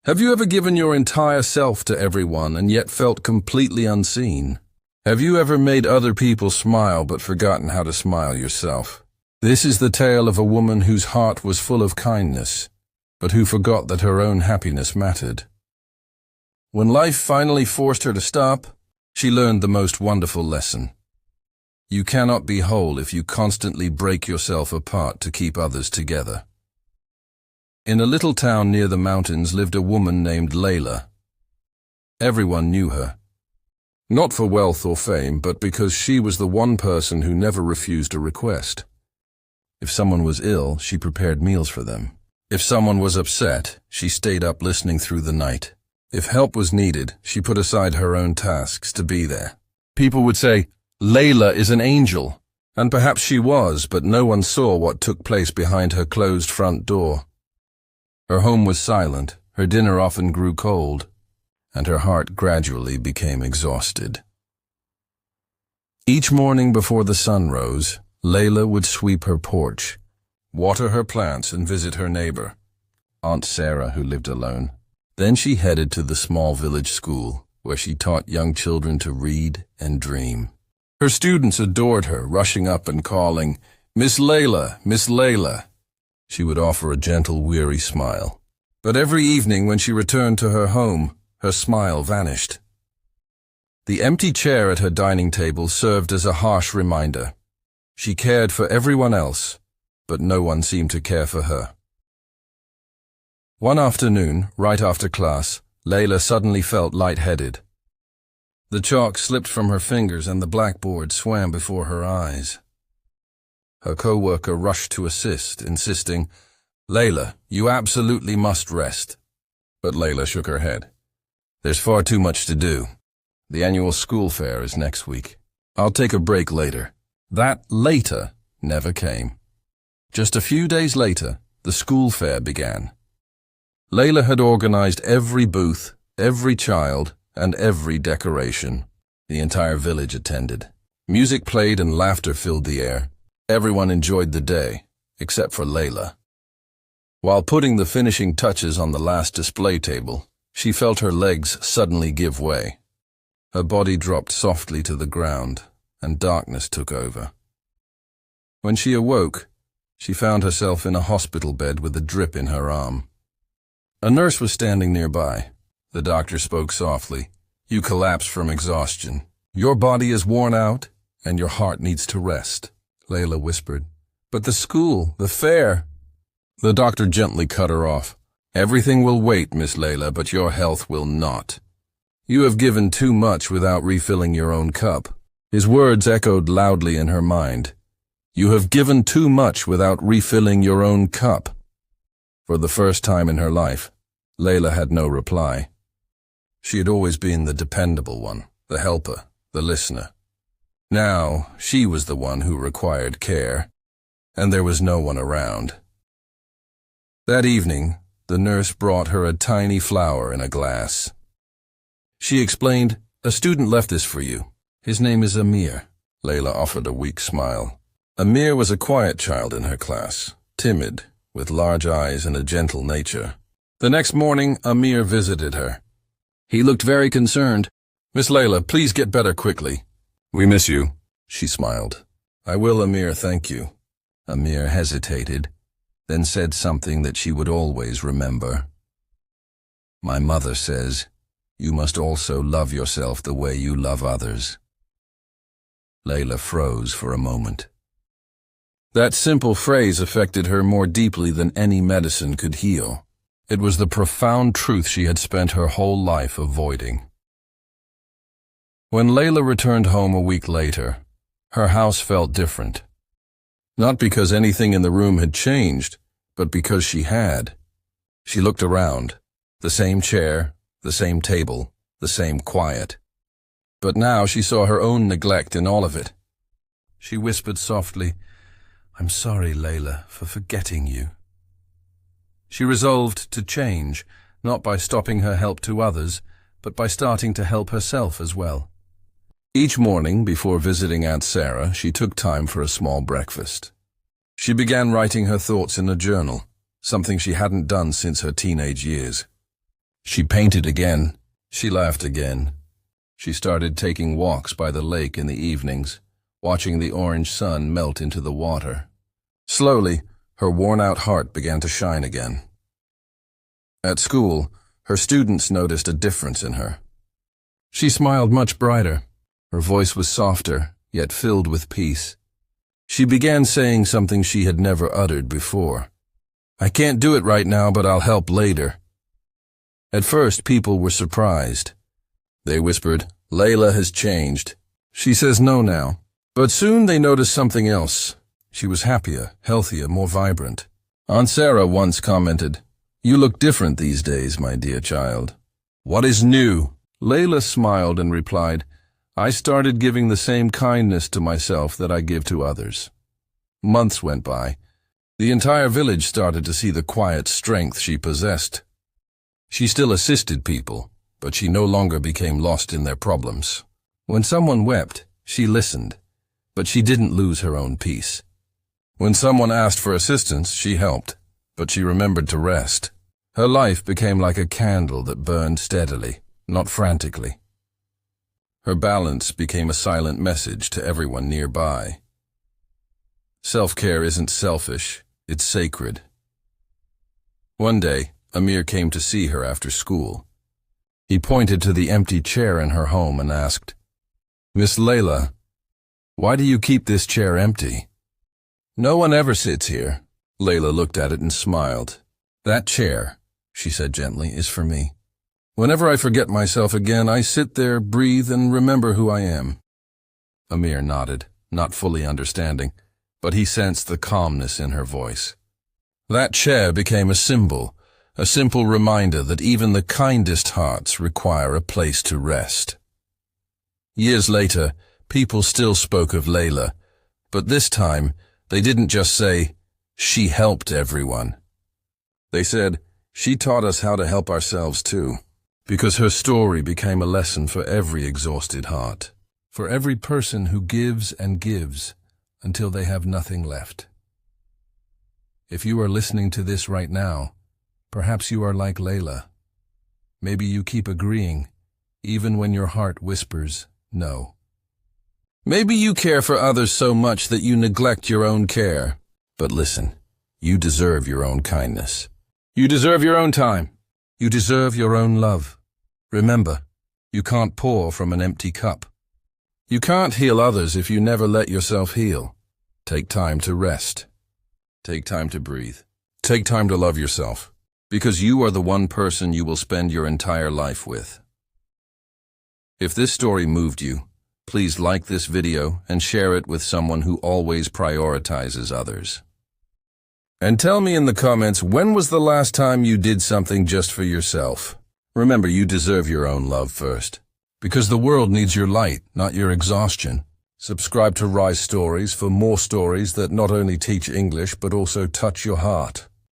Have you ever given your entire self to everyone and yet felt completely unseen? Have you ever made other people smile but forgotten how to smile yourself? This is the tale of a woman whose heart was full of kindness, but who forgot that her own happiness mattered. When life finally forced her to stop, she learned the most wonderful lesson. You cannot be whole if you constantly break yourself apart to keep others together. In a little town near the mountains lived a woman named Layla. Everyone knew her. Not for wealth or fame, but because she was the one person who never refused a request. If someone was ill, she prepared meals for them. If someone was upset, she stayed up listening through the night. If help was needed, she put aside her own tasks to be there. People would say, "Layla is an angel," and perhaps she was, but no one saw what took place behind her closed front door. Her home was silent, her dinner often grew cold, and her heart gradually became exhausted. Each morning before the sun rose, Layla would sweep her porch, water her plants, and visit her neighbor, Aunt Sarah, who lived alone. Then she headed to the small village school, where she taught young children to read and dream. Her students adored her, rushing up and calling, "Miss Layla, Miss Layla." She would offer a gentle, weary smile. But every evening when she returned to her home, her smile vanished. The empty chair at her dining table served as a harsh reminder. She cared for everyone else, but no one seemed to care for her. One afternoon, right after class, Layla suddenly felt lightheaded. The chalk slipped from her fingers and the blackboard swam before her eyes. Her co-worker rushed to assist, insisting, "Layla, you absolutely must rest." But Layla shook her head. "There's far too much to do. The annual school fair is next week. I'll take a break later." That later never came. Just a few days later, the school fair began. Layla had organized every booth, every child, and every decoration. The entire village attended. Music played and laughter filled the air. Everyone enjoyed the day, except for Layla. While putting the finishing touches on the last display table, she felt her legs suddenly give way. Her body dropped softly to the ground, and darkness took over. When she awoke, she found herself in a hospital bed with a drip in her arm. A nurse was standing nearby. The doctor spoke softly. "You collapsed from exhaustion. Your body is worn out, and your heart needs to rest," Layla whispered. "But the school, the fair—" The doctor gently cut her off. "Everything will wait, Miss Layla, but your health will not. You have given too much without refilling your own cup." His words echoed loudly in her mind. "You have given too much without refilling your own cup." For the first time in her life, Layla had no reply. She had always been the dependable one, the helper, the listener. Now, she was the one who required care, and there was no one around. That evening, the nurse brought her a tiny flower in a glass. She explained, "A student left this for you. His name is Amir." Layla offered a weak smile. Amir was a quiet child in her class, timid, with large eyes and a gentle nature. The next morning, Amir visited her. He looked very concerned. "Miss Layla, please get better quickly." "We miss you," she smiled. "I will, Amir, thank you." Amir hesitated, then said something that she would always remember. "My mother says, you must also love yourself the way you love others." Layla froze for a moment. That simple phrase affected her more deeply than any medicine could heal. It was the profound truth she had spent her whole life avoiding. When Layla returned home a week later, her house felt different. Not because anything in the room had changed, but because she had. She looked around. The same chair, the same table, the same quiet. But now she saw her own neglect in all of it. She whispered softly, "I'm sorry, Layla, for forgetting you." She resolved to change, not by stopping her help to others, but by starting to help herself as well. Each morning, before visiting Aunt Sarah, she took time for a small breakfast. She began writing her thoughts in a journal, something she hadn't done since her teenage years. She painted again. She laughed again. She started taking walks by the lake in the evenings, watching the orange sun melt into the water. Slowly, her worn-out heart began to shine again. At school, her students noticed a difference in her. She smiled much brighter. Her voice was softer, yet filled with peace. She began saying something she had never uttered before. "I can't do it right now, but I'll help later." At first, people were surprised. They whispered, "Layla has changed. She says no now." But soon they noticed something else. She was happier, healthier, more vibrant. Aunt Sarah once commented, "You look different these days, my dear child." "What is new?" Layla smiled and replied, "I started giving the same kindness to myself that I give to others." Months went by. The entire village started to see the quiet strength she possessed. She still assisted people, but she no longer became lost in their problems. When someone wept, she listened, but she didn't lose her own peace. When someone asked for assistance, she helped, but she remembered to rest. Her life became like a candle that burned steadily, not frantically. Her balance became a silent message to everyone nearby. Self-care isn't selfish, it's sacred. One day, Amir came to see her after school. He pointed to the empty chair in her home and asked, "Miss Layla, why do you keep this chair empty?" "No one ever sits here." Layla looked at it and smiled. "That chair," she said gently, "is for me. Whenever I forget myself again, I sit there, breathe, and remember who I am." Amir nodded, not fully understanding, but he sensed the calmness in her voice. That chair became a symbol, a simple reminder that even the kindest hearts require a place to rest. Years later, people still spoke of Layla, but this time, they didn't just say, "She helped everyone." They said, "She taught us how to help ourselves too," because her story became a lesson for every exhausted heart, for every person who gives and gives until they have nothing left. If you are listening to this right now, perhaps you are like Layla. Maybe you keep agreeing, even when your heart whispers no. Maybe you care for others so much that you neglect your own care. But listen, you deserve your own kindness. You deserve your own time. You deserve your own love. Remember, you can't pour from an empty cup. You can't heal others if you never let yourself heal. Take time to rest. Take time to breathe. Take time to love yourself, because you are the one person you will spend your entire life with. If this story moved you, please like this video and share it with someone who always prioritizes others. And tell me in the comments, when was the last time you did something just for yourself? Remember, you deserve your own love first, because the world needs your light, not your exhaustion. Subscribe to Rise Stories for more stories that not only teach English but also touch your heart.